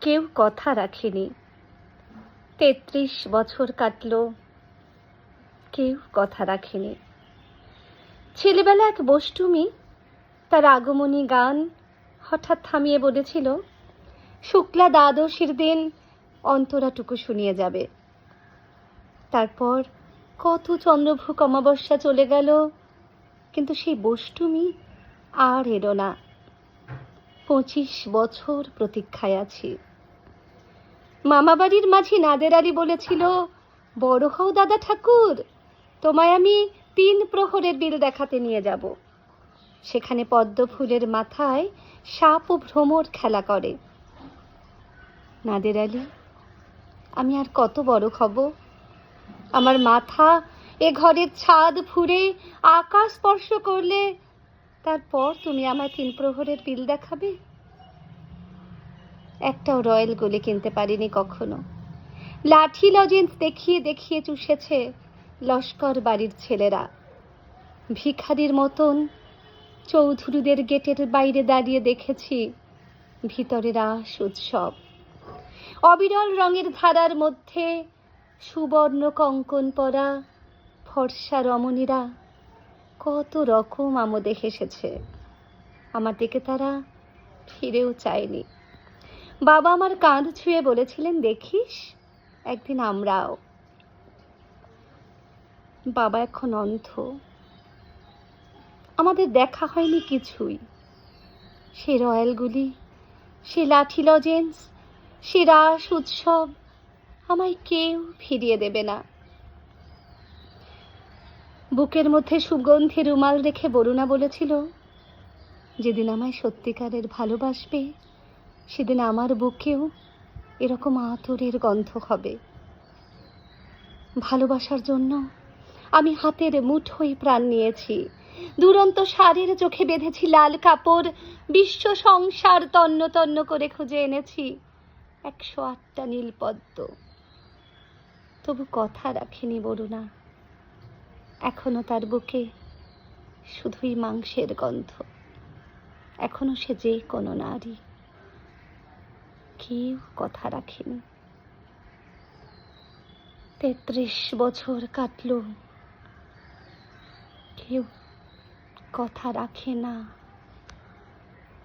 কেউ কথা রাখেনি। ৩৩ বছর কাটল, কেউ কথা রাখেনি। ছেলেবেলা এক বষ্টুমি তার আগমনী গান হঠাৎ থামিয়ে বলেছিল, শুক্লা দ্বাদশীর দিন অন্তরাটুকু শুনিয়ে যাবে। তারপর কত চন্দ্রভুক অমাবস্যা চলে গেল, কিন্তু সেই বষ্টুমি আর এলো না। 25 বছর প্রতীক্ষায় আছি। মামাবাড়ির মাঝি নাদের আলী বলেছিল, বড় হও দাদা ঠাকুর, তোমায় আমি 3 প্রহরের বিল দেখাতে নিয়ে যাব। সেখানে পদ্ম ফুলের মাথায় সাপ ও ভ্রমর খেলা করে। নাদের আলী, আমি আর কত বড় হব? আমার মাথা এ ঘরের ছাদ ফুঁড়ে আকাশ স্পর্শ করলে তারপর তুমি আমায় 3 প্রহরের বিল দেখাবে? একটাও রয়্যাল গোলে কিনতে পারিনি কখনো। লাঠি লজেন্স দেখিয়ে দেখিয়ে চুষেছে লস্কর বাড়ির ছেলেরা। ভিখারির মতন চৌধুরীদের গেটের বাইরে দাঁড়িয়ে দেখেছি ভিতরে রাস উৎসব। অবিরল রঙের ধারার মধ্যে সুবর্ণ কঙ্কন পরা ফর্সা রমণীরা কত রকম আমোদে হেসেছে। আমার দিকে তারা ফিরেও চায়নি। বাবা আমার কাঁধ ছুঁয়ে বলেছিলেন, দেখিস একদিন আমরাও। বাবা এখন অন্ধ। আমাদের দেখা হয়নি কিছুই। সে রয়্যালগুলি, সে লাঠি লজেন্স, সে রাস উৎসব আমায় কেউ ফিরিয়ে দেবে না। বুকের মধ্যে সুগন্ধি রুমাল রেখে বরুণা বলেছিল, যেদিন আমায় সত্যিকারের ভালোবাসবে সেদিন আমার বুকেও এরকম আতরের গন্ধ হবে। ভালোবাসার জন্য আমি হাতের মুঠোয় প্রাণ নিয়েছি। দুরন্ত শাড়ির চোখে বেঁধেছি লাল কাপড়, বিশ্ব সংসার তন্ন তন্ন করে খুঁজে এনেছি 108টা নীলপদ্ম। তবু কথা রাখেনি বরুণা। এখনো তার বুকে শুধুই মাংসের গন্ধ। এখনো সে যে কোনো নারী। কেউ কথা রাখেনি। 33 বছর কাটল, কেউ কথা রাখে না।